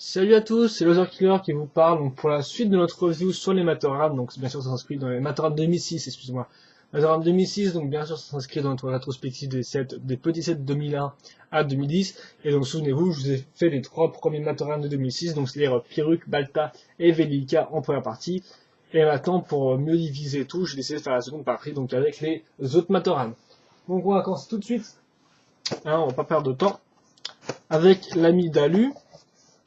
Salut à tous, c'est Loser Killer qui vous parle donc pour la suite de notre review sur les Matorrades. Donc bien sûr ça s'inscrit dans les Matorrades 2006, excusez-moi. Matorrades 2006, donc bien sûr ça s'inscrit dans notre rétrospective des petits sets 2001 à 2010. Et donc souvenez-vous, je vous ai fait les trois premiers Matorrades de 2006, donc c'est-à-dire Piruk, Balta et Velika en première partie. Et maintenant pour mieux diviser tout, j'ai décidé de faire la seconde partie donc avec les autres Matorrades. Donc on va commencer tout de suite, on va pas perdre de temps, avec l'ami Dalu.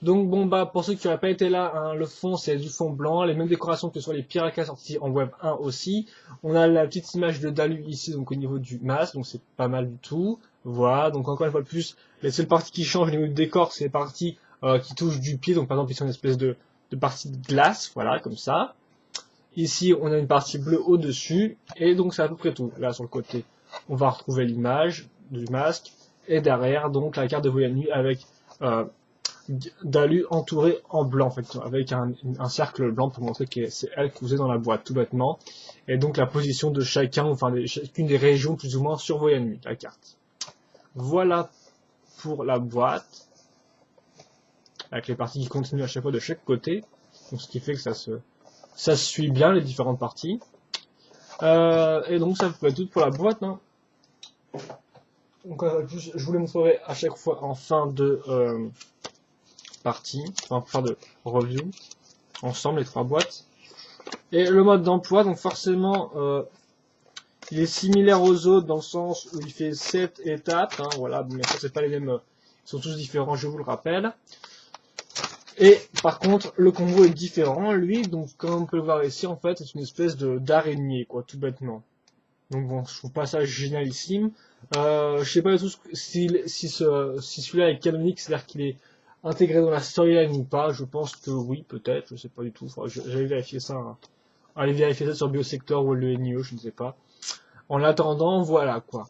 Donc bon bah pour ceux qui n'auraient pas été là, le fond c'est du fond blanc, les mêmes décorations que sur les Pirakas sortis en web 1 aussi. On a la petite image de Dalu ici donc au niveau du masque, donc c'est pas mal du tout. Voilà, donc encore une fois de plus, les seules parties qui changent au niveau du décor, c'est les parties qui touchent du pied, donc par exemple ici on a une espèce de partie de glace, voilà, comme ça. Ici on a une partie bleue au-dessus, et donc c'est à peu près tout. Là sur le côté, on va retrouver l'image du masque, et derrière donc la carte de voyage nuit avec Dalu entouré en blanc en fait, avec un cercle blanc pour montrer que c'est elle qui vous est dans la boîte tout bêtement, et donc la position de chacun, enfin chacune des régions plus ou moins sur Voyanui, la carte. Voilà pour la boîte, avec les parties qui continuent à chaque fois de chaque côté, donc ce qui fait que ça se suit bien les différentes parties. Et donc ça peut être tout pour la boîte. Hein. Donc je vous les montrerai à chaque fois en fin de partie, enfin fin de review, ensemble les trois boîtes. Et le mode d'emploi, donc forcément, il est similaire aux autres dans le sens où il fait 7 étapes. Hein, voilà, mais ça c'est pas les mêmes, ils sont tous différents, je vous le rappelle. Et par contre, le combo est différent, lui, donc comme on peut le voir ici, en fait, c'est une espèce d'araignée, quoi, tout bêtement. Donc bon, je trouve pas ça génialissime. Je sais pas du tout si celui-là est canonique, c'est-à-dire qu'il est intégré dans la storyline ou pas. Je pense que oui, peut-être, je sais pas du tout. J'allais vérifier ça. Hein. Allez vérifier ça sur Biosector ou le NIO, je ne sais pas. En attendant, voilà quoi.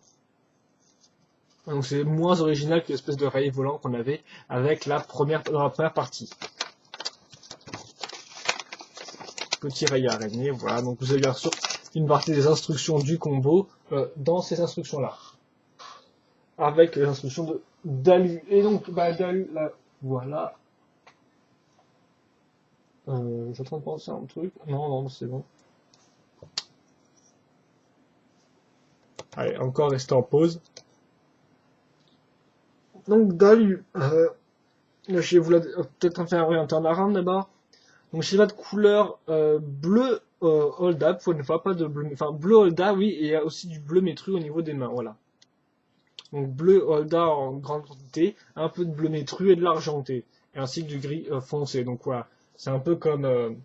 Donc c'est moins original que l'espèce de rail volant qu'on avait avec dans la première partie. Petit rail araignée, voilà. Donc vous avez bien sûr une partie des instructions du combo dans ces instructions-là. Avec les instructions de Dalu. Et donc, Dalu, là, voilà. Je suis en train de penser à un truc. Non, c'est bon. Allez, encore rester en pause. Donc, Dalu, je vais vous peut-être en faire orienter en arabe d'abord. Donc, schéma de couleur bleu hold up, pour une fois, pas de bleu, enfin bleu hold up, oui, et il y a aussi du bleu métru au niveau des mains, voilà. Donc bleu Holda en grande quantité, un peu de bleu métru et de l'argenté, et ainsi que du gris foncé. Donc voilà, c'est un peu comme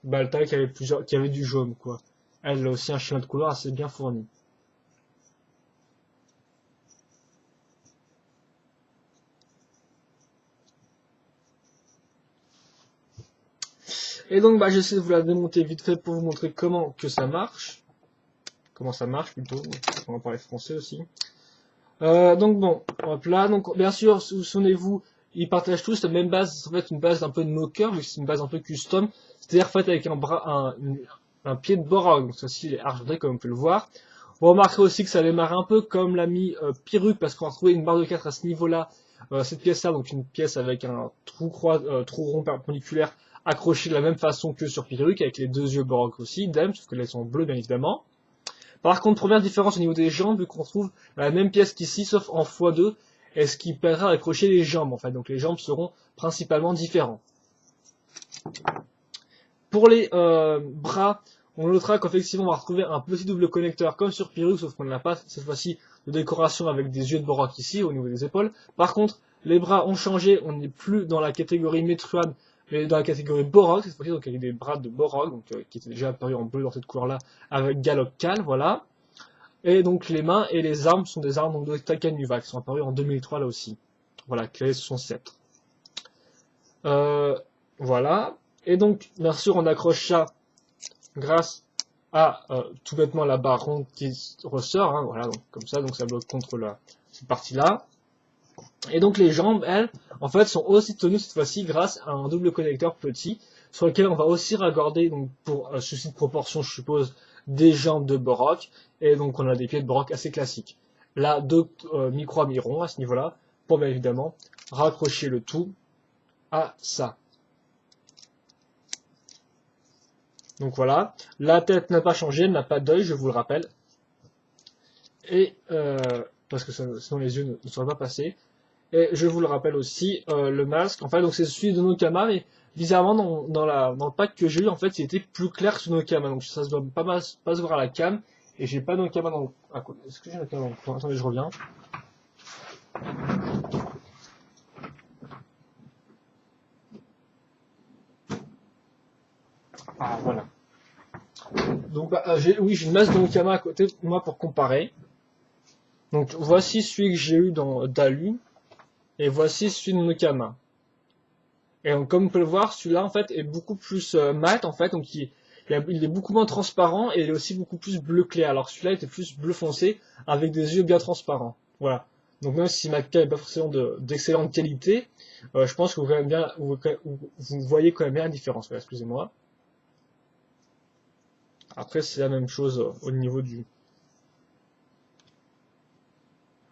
Balta qui avait du jaune quoi. Elle a aussi un schéma de couleur assez bien fourni. Et donc j'essaie de vous la démonter vite fait pour vous montrer comment ça marche plutôt. On va parler français aussi. Donc bon, hop là, donc bien sûr, souvenez-vous, ils partagent tous la même base, en fait une base un peu de moqueur, vu que c'est une base un peu custom, c'est-à-dire faite avec un pied de Borog, donc ceci est argenté comme on peut le voir. Vous remarquerez aussi que ça démarre un peu comme l'ami Piruk, parce qu'on a trouvé une barre de 4 à ce niveau-là, cette pièce-là, donc une pièce avec un trou rond perpendiculaire accroché de la même façon que sur Piruk, avec les deux yeux Borog aussi, idem, sauf que là ils sont bleus bien évidemment. Par contre, première différence au niveau des jambes, vu qu'on trouve la même pièce qu'ici, sauf en x2, et ce qui permettra d'accrocher les jambes, en fait. Donc les jambes seront principalement différentes. Pour les bras, on notera qu'effectivement on va retrouver un petit double connecteur comme sur Piruk, sauf qu'on n'a pas cette fois-ci de décoration avec des yeux de Borok ici, au niveau des épaules. Par contre, les bras ont changé, on n'est plus dans la catégorie Metroid, mais dans la catégorie Borok, cette fois-ci, donc avec des bras de Borok, donc qui étaient déjà apparus en bleu dans cette couleur-là, avec Galop Cal, voilà. Et donc les mains et les armes sont des armes donc, de Takanuva, qui sont apparues en 2003 là aussi. Voilà, qui est son sceptre. Voilà. Et donc, bien sûr, on accroche ça grâce à tout bêtement la barre ronde qui ressort, hein, voilà, donc comme ça, donc ça bloque contre cette partie-là. Et donc les jambes, elles, en fait, sont aussi tenues cette fois-ci grâce à un double connecteur petit, sur lequel on va aussi raccorder, donc pour souci de proportion, je suppose, des jambes de Borok, et donc on a des pieds de Borok assez classiques. Là, deux micro-amirons à ce niveau-là, pour bien évidemment raccrocher le tout à ça. Donc voilà, la tête n'a pas changé, elle n'a pas d'œil, je vous le rappelle. Et parce que sinon les yeux ne seraient pas passés. Et je vous le rappelle aussi, le masque, en fait, donc c'est celui de Nokama, mais bizarrement dans le pack que j'ai eu, en fait, il était plus clair que sur Nokama, donc ça se doit pas se voir à la cam, et j'ai pas Nokama dans le... Est-ce que j'ai Nokama dans le coin? Attendez, je reviens. Ah, voilà. Donc, oui, j'ai une masse de Nokama à côté de moi pour comparer. Donc, voici celui que j'ai eu dans Dalu, et voici celui de Nokama. Et donc, comme vous pouvez le voir, celui-là, en fait, est beaucoup plus mat, en fait, donc il est beaucoup moins transparent, et il est aussi beaucoup plus bleu clair. Alors, celui-là était plus bleu foncé, avec des yeux bien transparents. Voilà. Donc, même si ma cam n'est pas forcément d'excellente qualité, je pense que vous voyez quand même bien la différence. Voilà, excusez-moi. Après, c'est la même chose au niveau du...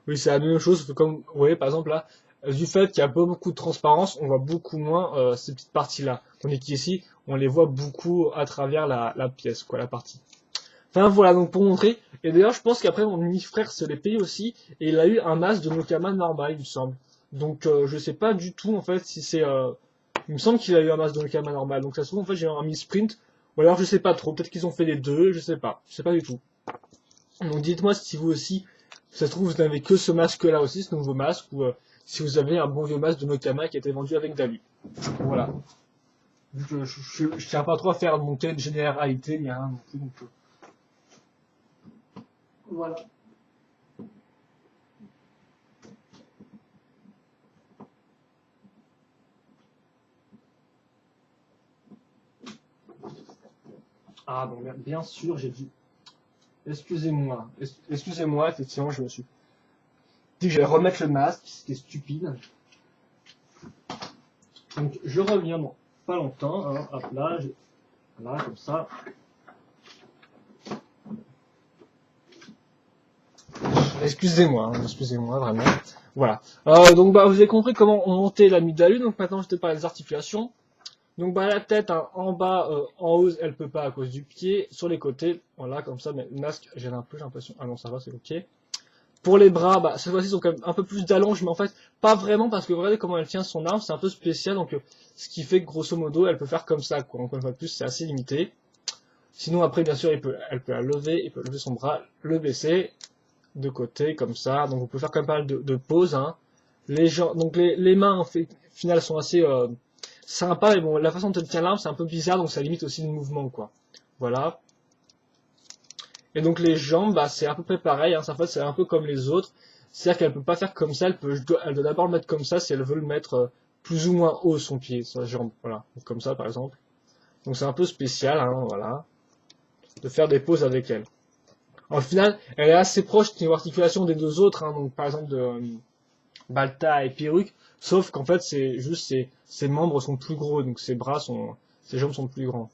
Oui, c'est la même chose, comme vous voyez, par exemple, là, du fait qu'il y a pas beaucoup de transparence, on voit beaucoup moins ces petites parties-là. Tandis qu'ici, on les voit beaucoup à travers la pièce, quoi, la partie. Enfin voilà, donc pour montrer. Et d'ailleurs, je pense qu'après, mon demi-frère se l'est payé aussi, et il a eu un masque de Nokama normal, il me semble. Donc je sais pas du tout, en fait, si c'est... Il me semble qu'il a eu un masque de Nokama normal. Donc ça se trouve, en fait, j'ai un mi-sprint. Ou alors, je sais pas trop. Peut-être qu'ils ont fait les deux, je sais pas. Je sais pas du tout. Donc dites-moi si vous aussi, ça se trouve, vous n'avez que ce masque-là aussi, ce nouveau masque, ou si vous avez un bon vieux masque de Nokama qui a été vendu avec Dalu. Voilà. Je tiens pas trop à faire monter de généralité, ni rien non plus. Donc, voilà. Ah bon, bien sûr, j'ai dit. Excusez-moi. Excusez-moi, effectivement, je me suis dit que j'allais remettre le masque, c'était stupide. Donc je reviens dans pas longtemps, hein, hop là, voilà, comme ça. Excusez-moi, hein, excusez-moi, vraiment. Voilà. Donc vous avez compris comment on montait l'amygdale. Donc maintenant je te parle des articulations. Donc la tête, hein, en bas, en haut, elle peut pas à cause du pied. Sur les côtés, voilà, comme ça, mais le masque, j'ai un peu, j'ai l'impression. Ah non, ça va, c'est ok. Pour les bras, cette fois-ci, ils ont quand même un peu plus d'allonge, mais en fait, pas vraiment, parce que regardez comment elle tient son arme, c'est un peu spécial, donc ce qui fait que grosso modo, elle peut faire comme ça, quoi. Encore une fois de plus, c'est assez limité. Sinon, après, bien sûr, elle peut la lever, il peut lever son bras, le baisser, de côté, comme ça. Donc, on peut faire quand même pas mal de poses, hein. Donc les mains, en fait, au final, sont assez sympas, mais bon, la façon dont elle tient l'arme, c'est un peu bizarre, donc ça limite aussi le mouvement, quoi. Voilà. Et donc les jambes, c'est à peu près pareil, hein, en fait c'est un peu comme les autres, c'est-à-dire qu'elle peut pas faire comme ça, elle doit d'abord le mettre comme ça si elle veut le mettre plus ou moins haut son pied, sa jambe, voilà, donc, comme ça par exemple. Donc c'est un peu spécial, hein, voilà, de faire des poses avec elle. Au final, elle est assez proche niveau articulation des deux autres, hein, donc par exemple de Balta et Perruque, sauf qu'en fait c'est juste ses membres sont plus gros, donc ses jambes sont plus grands.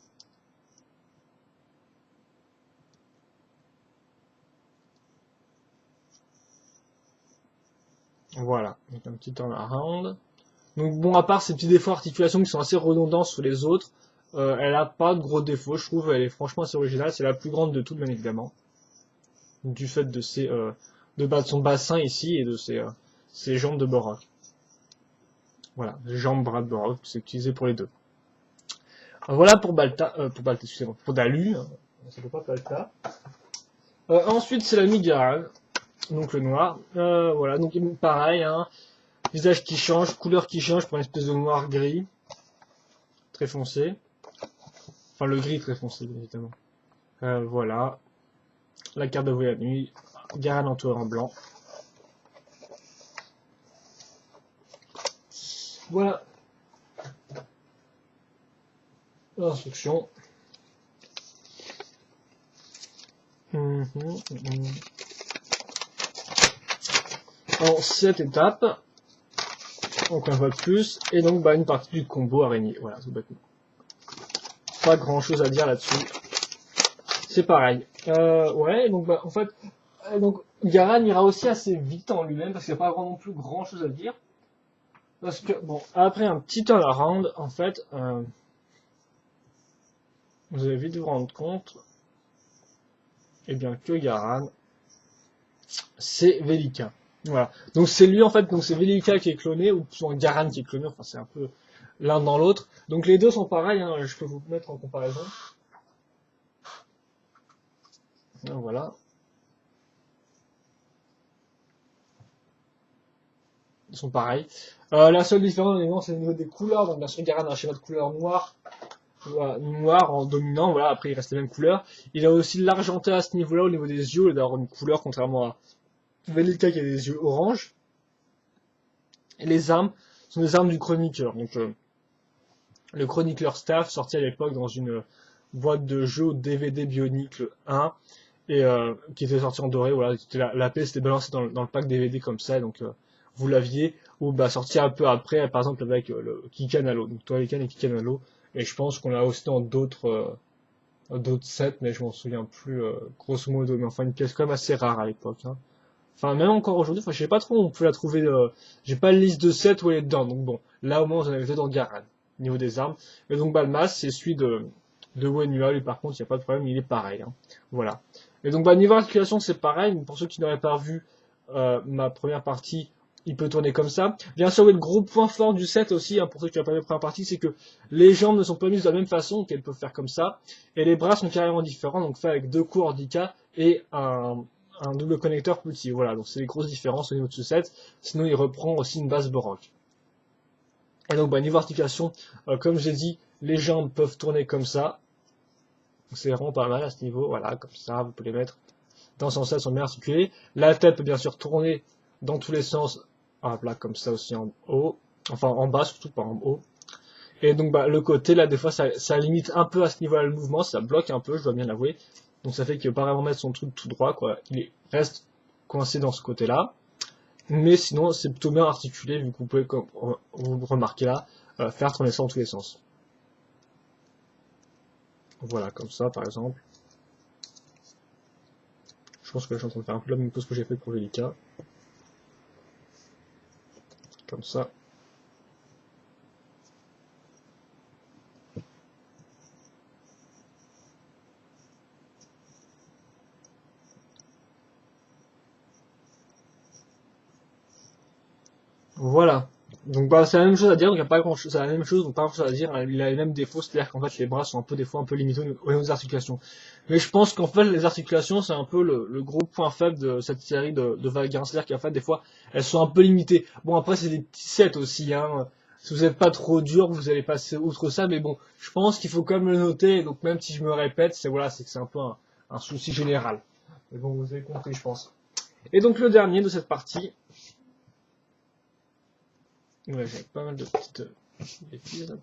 Voilà, donc un petit turnaround. Donc bon, à part ces petits défauts d'articulation qui sont assez redondants sur les autres, elle a pas de gros défauts, je trouve, elle est franchement assez originale, c'est la plus grande de toutes bien évidemment, du fait de son bassin ici et de ses jambes de Borak. Voilà, jambes bras de Borak, c'est utilisé pour les deux. Voilà pour Balta, excusez-moi, pour Dalu, hein, ça peut pas Balta. Ensuite c'est la Migara, donc le noir, voilà, donc pareil, hein, visage qui change, couleur qui change pour une espèce de noir gris, très foncé. Enfin, le gris très foncé, bien évidemment. Voilà. La carte de voyage nuit. Garan entouré en blanc. Voilà. L'instruction. En 7 étapes. Donc on voit plus. Et donc une partie du combo araignée. Voilà, tout bêtement. Pas grand chose à dire là-dessus. C'est pareil. Ouais, donc en fait, donc Garan ira aussi assez vite en lui-même parce qu'il n'y a pas vraiment non plus grand chose à dire. Parce que, bon, après un petit turnaround, en fait, vous allez vite vous rendre compte, eh bien, que Garan, c'est Velika. Voilà. Donc c'est lui, en fait, donc c'est Velika qui est cloné, ou souvent Garan qui est cloné, enfin c'est un peu l'un dans l'autre. Donc les deux sont pareils, hein, je peux vous mettre en comparaison. Donc, voilà. Ils sont pareils. La seule différence, évidemment, c'est au niveau des couleurs. Donc bien sûr, Garan a un schéma de couleur noire, voilà, noir en dominant, voilà, après il reste les mêmes couleurs. Il a aussi l'argenté à ce niveau-là, au niveau des yeux, d'avoir une couleur, contrairement à Velika qui a des yeux orange. Et les armes sont des armes du chroniqueur. Donc le chroniqueur staff, sorti à l'époque dans une boîte de jeu au DVD Bionicle 1, et qui était sorti en doré, voilà, la paix c'était balancé dans le pack DVD comme ça, donc vous l'aviez, ou bah sorti un peu après, par exemple avec le Kikanalo, donc Toalikan et Kikanalo, et je pense qu'on l'a aussi dans d'autres sets, mais je m'en souviens plus grosso modo, mais enfin une pièce quand même assez rare à l'époque, hein. Enfin même encore aujourd'hui, enfin je sais pas trop où on peut la trouver, j'ai pas de liste de sets où elle est dedans, donc bon, là au moins j'en avais fait dans Garan, au niveau des armes, et donc Balmas c'est celui de Wenua, lui par contre il n'y a pas de problème, il est pareil, hein. Voilà. Et donc bah niveau articulation c'est pareil, pour ceux qui n'auraient pas vu ma première partie, il peut tourner comme ça. Bien sûr, oui, le gros point fort du set aussi, hein, pour ceux qui n'ont pas vu la première partie, c'est que les jambes ne sont pas mises de la même façon qu'elles peuvent faire comme ça, et les bras sont carrément différents, donc fait avec deux coups handicap et un double connecteur petit. Voilà, donc c'est les grosses différences au niveau de ce set. Sinon, il reprend aussi une base baroque. Et donc, bah, niveau articulation, comme j'ai dit, les jambes peuvent tourner comme ça. C'est vraiment pas mal à ce niveau. Voilà, comme ça, vous pouvez les mettre dans ce sens-là, elles sont bien articulées. La tête peut bien sûr tourner dans tous les sens. Hop là, comme ça aussi en haut. Enfin, en bas, surtout pas en haut. Et donc, bah, le côté, là, des fois, ça limite un peu à ce niveau-là le mouvement. Ça bloque un peu, je dois bien l'avouer. Donc, ça fait qu'il ne peut pas vraiment mettre son truc tout droit, quoi. Reste coincé dans ce côté-là. Mais sinon, c'est plutôt bien articulé, vu que vous pouvez, comme vous remarquez là, faire tourner ça dans tous les sens. Voilà, comme ça, par exemple. Je pense que je suis en train de faire un peu la même chose que j'ai fait pour Velika. Comme ça. Voilà. Donc bah c'est la même chose à dire, donc il n'y a pas grand chose, c'est la même chose, donc pas grand chose à dire, il a les mêmes défauts, c'est-à-dire qu'en fait les bras sont un peu des fois un peu limités au niveau des articulations. Mais je pense qu'en fait les articulations c'est un peu le gros point faible de cette série de Valkyrie, c'est-à-dire qu'en fait des fois elles sont un peu limitées. Bon après c'est des petits sets aussi, hein. Si vous n'êtes pas trop dur, vous allez passer outre ça, mais bon, je pense qu'il faut quand même le noter, donc même si je me répète, c'est voilà, c'est que c'est un peu un souci général. Mais bon, vous avez compris, je pense. Et donc le dernier de cette partie, ouais, j'ai pas mal de petites bêtises,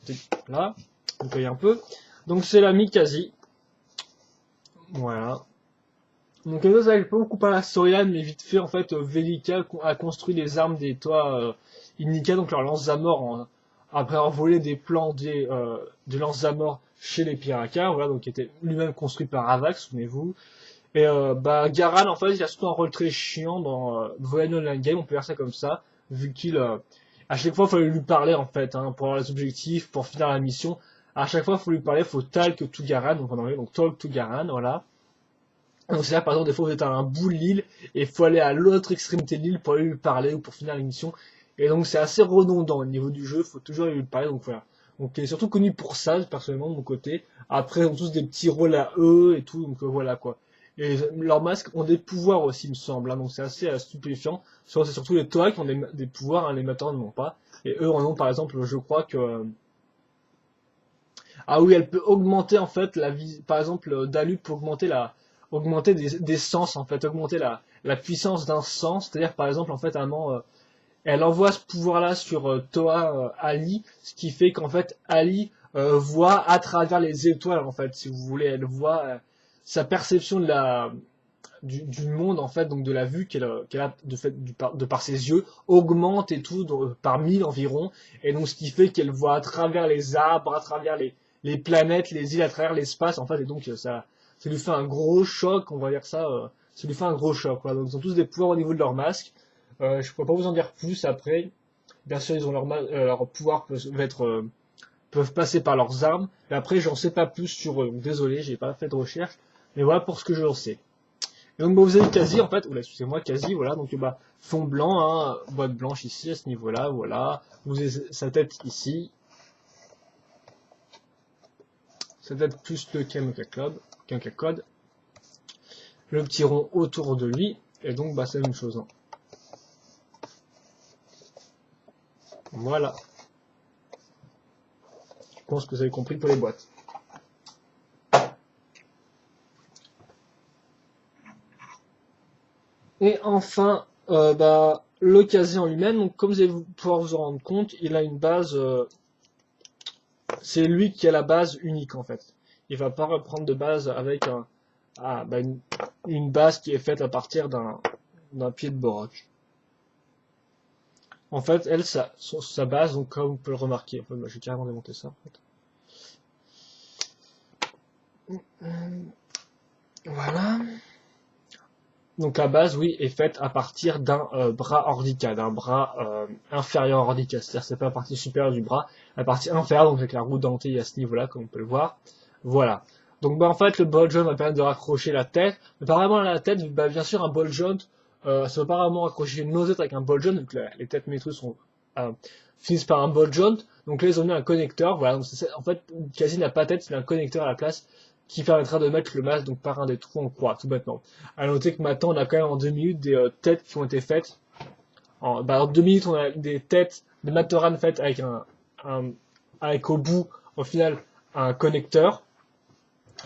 là, vous voyez un peu. Donc c'est la Mikazi. Voilà. Donc ça, ça pas beaucoup par la storyline, mais vite fait, en fait, Velika a construit les armes des toits Innika, donc leur lance-zamor, après avoir volé des plans des lance-zamor chez les Piraka, voilà, donc qui était lui-même construit par Avax, souvenez-vous. Et bah Garan, en fait, il a surtout un rôle très chiant dans Voyage Online Game, on peut dire ça comme ça, vu qu'il à chaque fois il fallait lui parler en fait, hein, pour avoir les objectifs, pour finir la mission. À chaque fois il faut lui parler, il faut talk to Garan, donc en anglais, donc talk to Garan, voilà. Donc c'est là par exemple des fois vous êtes à un bout de l'île et il faut aller à l'autre extrémité de l'île pour aller lui parler ou pour finir la mission. Et donc c'est assez redondant au niveau du jeu, il faut toujours aller lui parler, donc voilà. Donc il est surtout connu pour ça, personnellement de mon côté. Après ils ont tous des petits rôles à eux et tout, donc voilà quoi. Et leurs masques ont des pouvoirs aussi, il me semble, hein, donc c'est assez stupéfiant. C'est surtout les Toa qui ont des pouvoirs, hein, les Mators n'en ont pas. Et eux en ont par exemple, je crois que ah oui, elle peut augmenter en fait la vie. Par exemple, Dalu peut augmenter des sens en fait, augmenter la puissance d'un sens. C'est-à-dire par exemple en fait un moment, elle envoie ce pouvoir-là sur Toa Ali, ce qui fait qu'en fait Ali voit à travers les étoiles en fait, si vous voulez, elle voit sa perception du monde en fait, donc de la vue qu'elle a de par ses yeux augmente et tout par 1000 environ, et donc ce qui fait qu'elle voit à travers les arbres, à travers les planètes, les îles, à travers l'espace en fait, et donc ça lui fait un gros choc, on va dire ça, ça lui fait un gros choc. Voilà. Donc ils ont tous des pouvoirs au niveau de leur masque. Je pourrais pas vous en dire plus après. Bien sûr, ils ont leur pouvoir peuvent passer par leurs armes. Mais après, j'en sais pas plus sur eux. Donc, désolé, j'ai pas fait de recherche. Mais voilà pour ce que je sais. Et donc, bah, vous avez quasi, en fait, oula, excusez-moi, quasi, voilà. Donc, bah, fond blanc, hein, boîte blanche ici, à ce niveau-là, voilà. Vous avez sa tête ici. Sa tête plus le code. Le petit rond autour de lui. Et donc, bah, c'est la même chose, hein. Voilà. Je pense que vous avez compris pour les boîtes. Et enfin, bah, le casier en lui-même, donc comme vous allez pouvoir vous en rendre compte, il a une base, c'est lui qui a la base unique en fait. Il va pas reprendre de base avec bah, une base qui est faite à partir d'un pied de Borok. En fait, elle, sa base, donc comme vous pouvez le remarquer, en fait, bah, j'ai carrément démonté ça en fait. Voilà. Donc la base, oui, est faite à partir d'un bras ordica, d'un bras inférieur ordica. C'est-à-dire c'est pas la partie supérieure du bras, la partie inférieure, donc avec la roue dentée à ce niveau-là, comme on peut le voir. Voilà. Donc bah en fait le ball joint va permettre de raccrocher la tête. Mais par rapport à la tête, bah, bien sûr un ball joint, ça va pas vraiment raccrocher nos têtes avec un ball joint, donc les têtes métrues finissent par un ball joint. Donc là ils ont mis un connecteur, voilà. Donc, en fait, quasi n'a pas de tête, c'est un connecteur à la place qui permettra de mettre le masque donc par un des trous en croix, tout bêtement. À noter que maintenant on a quand même en 2 minutes des têtes qui ont été faites. En 2 minutes on a des têtes de Matoran faites avec avec au bout au final un connecteur.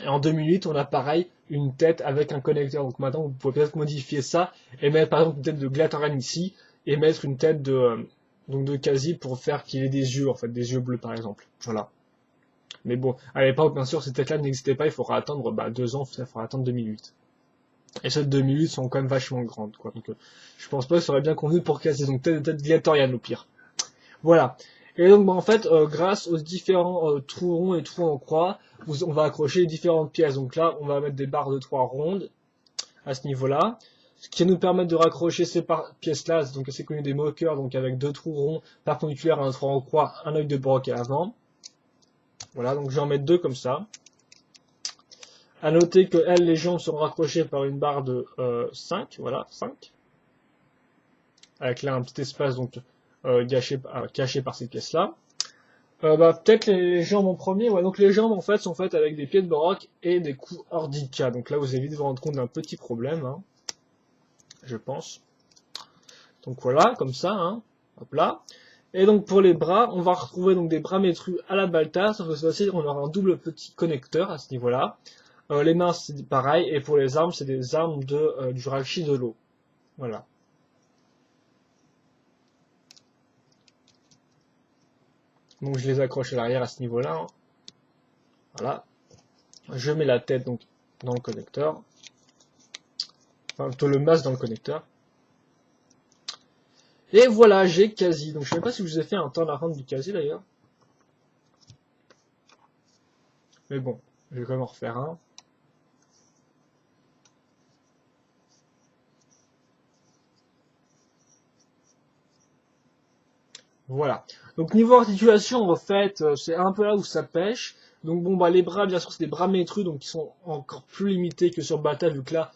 Et en 2 minutes on a pareil une tête avec un connecteur. Donc maintenant vous pouvez peut-être modifier ça et mettre par exemple une tête de Glatoran ici et mettre une tête donc de Quasi pour faire qu'il ait des yeux en fait, des yeux bleus par exemple. Voilà. Mais bon, à l'époque, bien sûr, ces têtes-là n'existaient pas, il faudra attendre 2 ans, il faudra attendre 2008. Et ces 2008 sont quand même vachement grandes, quoi. Donc, je pense pas que ça aurait bien convenu pour casser. Donc, tête Glatorian au pire. Voilà. Et donc, bah, en fait, grâce aux différents trous ronds et trous en croix, on va accrocher les différentes pièces. Donc là, on va mettre des barres de 3 rondes à ce niveau-là. Ce qui va nous permettre de raccrocher ces pièces-là, donc c'est connu des moqueurs, donc avec 2 trous ronds perpendiculaires à un trou en croix, un œil de broc à l'avant. Voilà, donc je vais en mettre 2 comme ça. À noter que elles, les jambes seront raccrochées par une barre de 5, voilà, 5. Avec là un petit espace donc caché par cette pièce-là. Peut-être les jambes en premier, ouais, donc les jambes en fait sont faites avec des pieds de Borok et des coups Ordica. Donc là vous allez vite vous rendre compte d'un petit problème, hein, je pense. Donc voilà, comme ça, hein, hop là. Et donc pour les bras, on va retrouver donc des bras métrus à la Balta, sauf que cette fois-ci on aura un double petit connecteur à ce niveau-là. Les mains c'est pareil, et pour les armes, c'est des armes du Rachi de l'eau. Voilà. Donc je les accroche à l'arrière à ce niveau-là, hein. Voilà. Je mets la tête donc dans le connecteur. Enfin plutôt le masque dans le connecteur. Et voilà, j'ai quasi. Donc je sais pas si je vous ai fait un turnaround du quasi d'ailleurs. Mais bon, je vais quand même en refaire un. Voilà. Donc niveau articulation, en fait, c'est un peu là où ça pêche. Donc bon, les bras, bien sûr, c'est des bras métrus, donc qui sont encore plus limités que sur Bata, vu que là,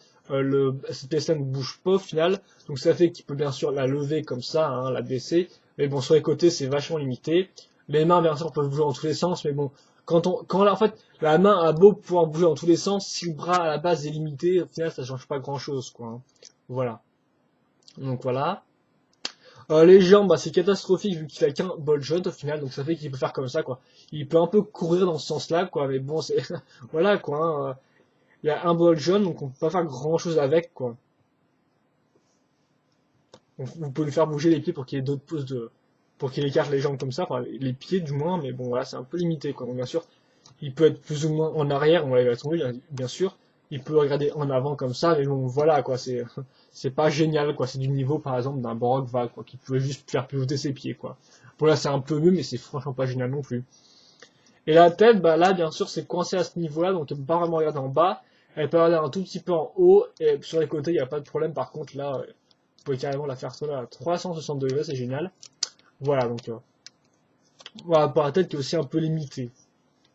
cette pièce-là ne bouge pas au final. Donc ça fait qu'il peut bien sûr la lever comme ça, hein, la baisser. Mais bon, sur les côtés, c'est vachement limité. Les mains, bien sûr, peuvent bouger dans tous les sens, mais bon, en fait, la main a beau pouvoir bouger dans tous les sens, si le bras à la base est limité, au final, ça change pas grand-chose, quoi, hein. Voilà. Donc voilà. Les jambes, c'est catastrophique vu qu'il a qu'un ball joint au final, donc ça fait qu'il peut faire comme ça, quoi. Il peut un peu courir dans ce sens-là, quoi, mais bon, c'est voilà, quoi, hein. Il y a un ball joint, donc on peut pas faire grand-chose avec, quoi. Donc, vous pouvez lui faire bouger les pieds pour qu'il ait d'autres poses pour qu'il écarte les jambes comme ça, enfin les pieds du moins, mais bon, voilà, c'est un peu limité, quoi. Donc bien sûr, il peut être plus ou moins en arrière, on va tomber, bien sûr. Il peut regarder en avant comme ça, mais bon, voilà, quoi, c'est pas génial, quoi. C'est du niveau, par exemple, d'un Borok Val, quoi, qui pouvait juste faire pivoter ses pieds, quoi. Bon, là, c'est un peu mieux, mais c'est franchement pas génial non plus. Et la tête, là, bien sûr, c'est coincé à ce niveau-là, donc elle peut pas vraiment regarder en bas. Elle peut regarder un tout petit peu en haut, et sur les côtés, il n'y a pas de problème. Par contre, là, vous pouvez carrément la faire à 360 degrés, c'est génial. Voilà, donc voilà, pour la tête qui est aussi un peu limitée.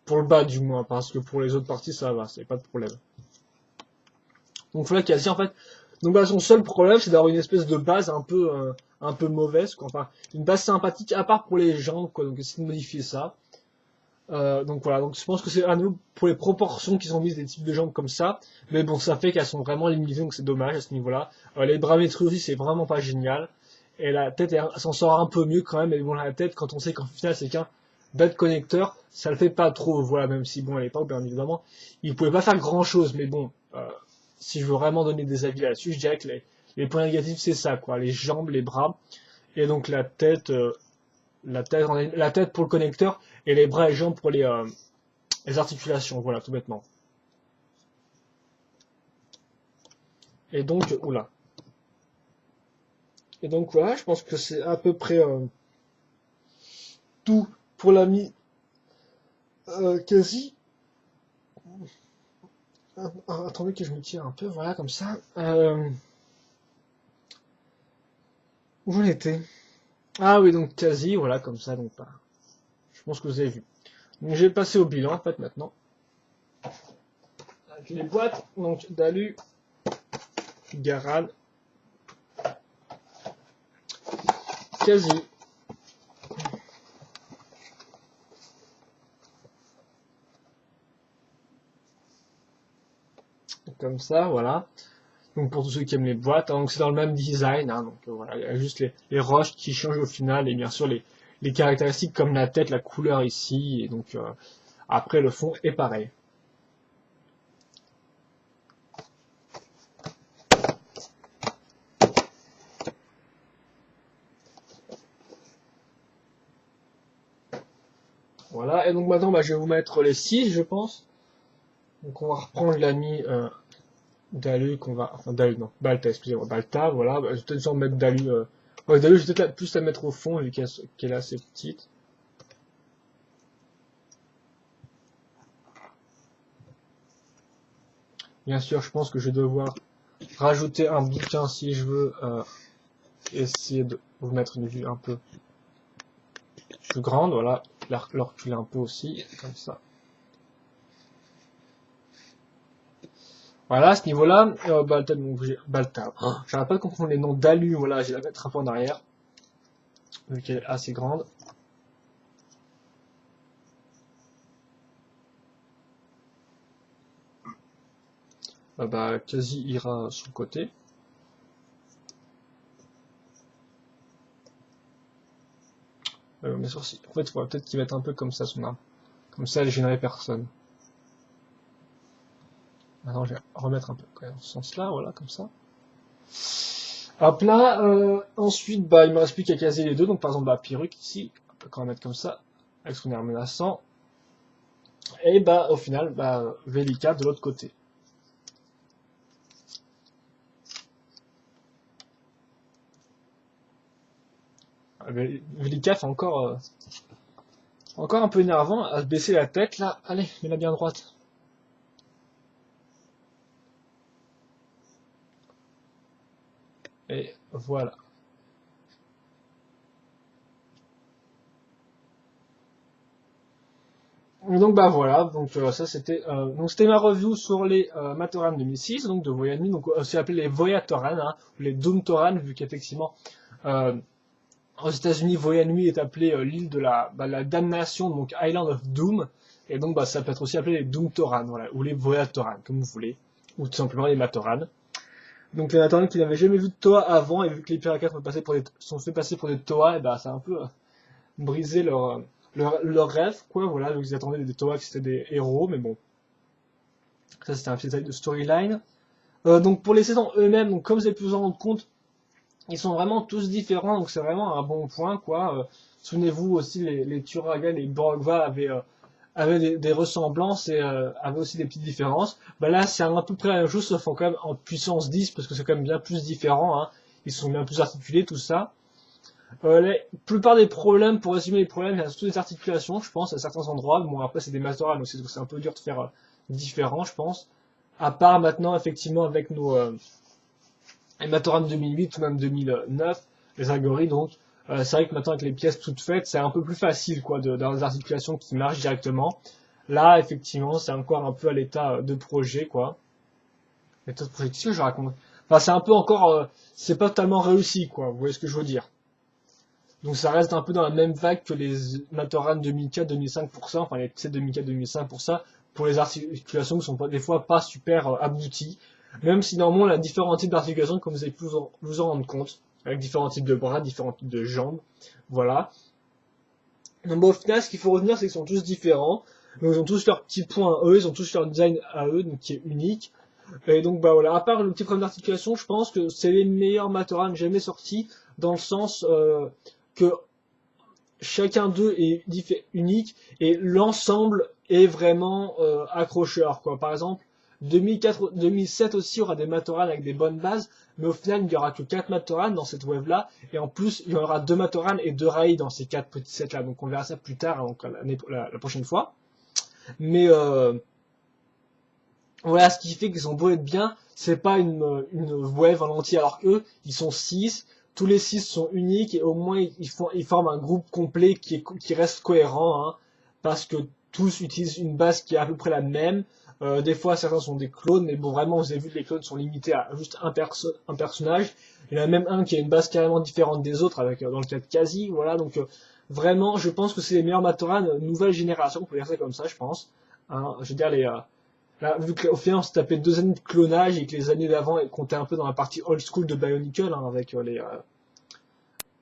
Pour le bas du moins, parce que pour les autres parties ça va, c'est pas de problème. Donc voilà, quasi en fait. Donc bah, son seul problème c'est d'avoir une espèce de base un peu mauvaise, quoi. Enfin, une base sympathique à part pour les jambes, quoi. Donc essayer de modifier ça. Donc voilà, donc je pense que c'est à nous pour les proportions qui sont mises des types de jambes comme ça, mais bon ça fait qu'elles sont vraiment limitées donc c'est dommage à ce niveau-là. Les bras métriques aussi c'est vraiment pas génial, et la tête elle s'en sort un peu mieux quand même, mais bon la tête quand on sait qu'en final c'est qu'un bête connecteur, ça le fait pas trop, voilà, même si bon à l'époque bien évidemment il pouvait pas faire grand chose, mais bon si je veux vraiment donner des avis là-dessus, je dirais que les points négatifs c'est ça quoi, les jambes, les bras, et donc la tête. La tête pour le connecteur et les bras et jambes pour les articulations, voilà, tout bêtement. Et donc, oula. Et donc voilà, je pense que c'est à peu près tout pour l'ami quasi. Attendez que je me tire un peu, voilà, comme ça. Où j'en étais? Ah oui, donc quasi, voilà, comme ça, donc pas. Je pense que vous avez vu. Donc je vais passer au bilan, en fait, maintenant. Avec les boîtes, donc Dalu, Garan, quasi. Comme ça, voilà. Donc pour tous ceux qui aiment les boîtes, hein, donc c'est dans le même design, hein, donc voilà, il y a juste les roches qui changent au final, et bien sûr les caractéristiques comme la tête, la couleur ici, et donc après le fond est pareil. Voilà, et donc maintenant bah, je vais vous mettre les 6 je pense. Donc on va reprendre l'ami Dalu qu'on va. Enfin Dalu non, Balta, excusez-moi, Balta, voilà, bah, je vais peut-être en mettre Dalu. Ouais, Dalu, je vais peut-être plus la mettre au fond vu qu'elle est assez petite. Bien sûr, je pense que je vais devoir rajouter un bouquin si je veux essayer de vous mettre une vue un peu plus grande, voilà, le reculer un peu aussi, comme ça. Voilà, à ce niveau-là, Balta, donc Balta. Oh, j'arrête pas de comprendre les noms d'Alu, voilà, j'ai la mettre un peu en arrière, vu qu'elle est assez grande. Bah, quasi ira sur le côté. Mais sûr, en fait, il faudrait peut-être qu'il mette un peu comme ça son arme. Comme ça, elle gênerait personne. Maintenant, je vais remettre un peu quand même dans ce sens-là, voilà, comme ça. Hop là, ensuite, bah, il me reste plus qu'à caser les deux. Donc, par exemple, bah, Pyrrhus ici, on peut quand même mettre comme ça, avec son air menaçant. Et bah, au final, bah, Velika de l'autre côté. Velika fait encore un peu énervant à se baisser la tête là. Allez, mets-la bien droite. Et voilà. Donc bah voilà, donc ça c'était ma review sur les Matoran 2006, donc de Voyanmi, donc aussi appelé les Voyatoran, hein, ou les Doomtoran, vu qu'effectivement euh, aux États-Unis Voyanmi est appelé l'île de la damnation, donc Island of Doom, et donc bah ça peut être aussi appelé les Doomtoran, voilà, ou les Voyatoran, comme vous voulez, ou tout simplement les Matoran. Donc les Matoran qui n'avaient jamais vu de Toa avant, et vu que les pirates sont fait passer pour des Toa, et bah ça a un peu brisé leur rêve, quoi, voilà, donc ils attendaient des Toa qui c'était des héros, mais bon, ça c'était un petit détail de storyline. Donc pour les saisons eux-mêmes, donc comme vous avez pu vous en rendre compte, ils sont vraiment tous différents, donc c'est vraiment un bon point, quoi. Souvenez-vous aussi, les Turaga, les Borgva avaient des ressemblances et avaient aussi des petites différences. Bah là, c'est à peu près la même chose, sauf quand même en puissance 10, parce que c'est quand même bien plus différent, hein. Ils sont bien plus articulés, tout ça. La plupart des problèmes, pour résumer les problèmes, il y a surtout des articulations, je pense, à certains endroits. Bon, après, c'est des Matorans, donc c'est un peu dur de faire différent, je pense. À part maintenant, effectivement, avec nos Matoran 2008 ou même 2009, les Agori, donc, C'est vrai que maintenant avec les pièces toutes faites, c'est un peu plus facile quoi, d'avoir des articulations qui marchent directement. Là, effectivement, c'est encore un peu à l'état de projet quoi. L'état de projet, qu'est-ce que je raconte? Enfin, c'est un peu encore, c'est pas totalement réussi quoi. Vous voyez ce que je veux dire? Donc ça reste un peu dans la même vague que les Matoran 2004-2005 pour ça, enfin les PC 2004-2005 pour ça, pour les articulations qui sont pas, des fois pas super abouties. Même si normalement il y a différents types d'articulations, comme vous avez pu vous en rendre compte, avec différents types de bras, différents types de jambes, voilà. Donc au final, ce qu'il faut retenir, c'est qu'ils sont tous différents. Donc ils ont tous leurs petits points à eux, ils ont tous leur design à eux, donc qui est unique. Et donc bah voilà, à part le petit problème d'articulation, je pense que c'est les meilleurs Matoran jamais sortis, dans le sens que chacun d'eux est unique et l'ensemble est vraiment accrocheur quoi. Par exemple, 2004, 2007 aussi aura des Matoran avec des bonnes bases, mais au final il n'y aura que 4 Matoran dans cette wave là, et en plus il y aura 2 Matoran et 2 Rai dans ces 4 petits sets là, donc on verra ça plus tard, donc la prochaine fois. Mais voilà, ce qui fait qu'ils ont beau être bien, c'est pas une wave en entier, alors qu'eux, ils sont 6, tous les 6 sont uniques, et au moins ils forment un groupe complet qui reste cohérent, hein, parce que tous utilisent une base qui est à peu près la même. Des fois, certains sont des clones, mais bon, vraiment, vous avez vu, les clones sont limités à juste un personnage. Il y en a même un qui a une base carrément différente des autres, avec dans le cas de Kazi, voilà, donc vraiment, je pense que c'est les meilleurs Matoran nouvelle génération, on peut dire ça comme ça, je pense. Hein, je veux dire, là, vu qu'au final on s'est tapé 2 années de clonage et que les années d'avant comptaient un peu dans la partie old school de Bionicle, hein,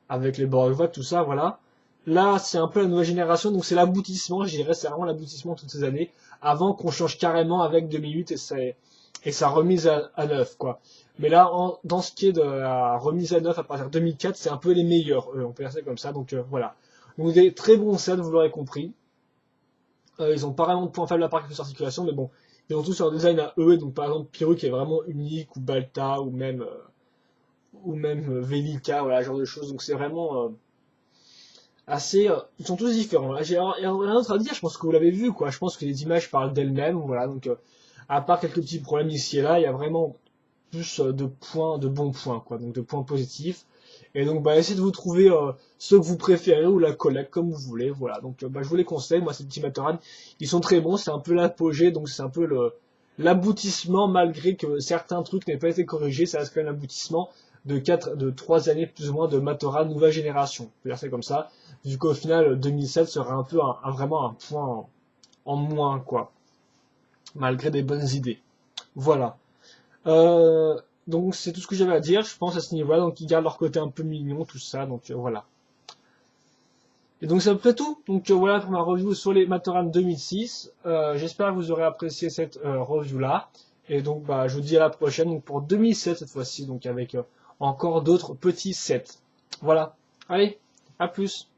avec les Borg, tout ça, voilà. Là, c'est un peu la nouvelle génération, donc c'est l'aboutissement, je dirais, c'est vraiment l'aboutissement de toutes ces années, avant qu'on change carrément avec 2008 et sa remise à neuf, quoi. Mais là, dans ce qui est de la remise à neuf à partir de 2004, c'est un peu les meilleurs, on peut dire ça comme ça, donc voilà. Donc des très bons sets, vous l'aurez compris. Ils ont pas vraiment de points faibles à part quelques articulations, mais bon, ils ont tous leur design à eux, donc par exemple Pyru qui est vraiment unique, ou Balta, ou même Velika, voilà, ce genre de choses, donc c'est vraiment assez... ils sont tous différents. Là, j'ai rien d'autre à dire, je pense que vous l'avez vu, quoi, je pense que les images parlent d'elles-mêmes, voilà, donc à part quelques petits problèmes ici et là, il y a vraiment plus de bons points, quoi, donc de points positifs. Et donc, bah, essayez de vous trouver ceux que vous préférez ou la collègue, comme vous voulez, voilà. Donc, bah, je vous les conseille, moi, ces petits Matoran, ils sont très bons, c'est un peu l'apogée, donc c'est un peu l'aboutissement, malgré que certains trucs n'aient pas été corrigés, ça reste quand même l'aboutissement de 3 années plus ou moins de Matoran nouvelle génération. On peut dire ça comme ça, vu qu'au final, 2007 sera un peu vraiment un point en moins, quoi, malgré des bonnes idées. Voilà. Donc c'est tout ce que j'avais à dire, je pense à ce niveau-là, donc ils gardent leur côté un peu mignon, tout ça, donc voilà. Et donc c'est à peu près tout, donc voilà pour ma review sur les Matoran 2006, j'espère que vous aurez apprécié cette review-là, et donc bah je vous dis à la prochaine, donc pour 2007 cette fois-ci, donc avec encore d'autres petits sets. Voilà, allez, à plus.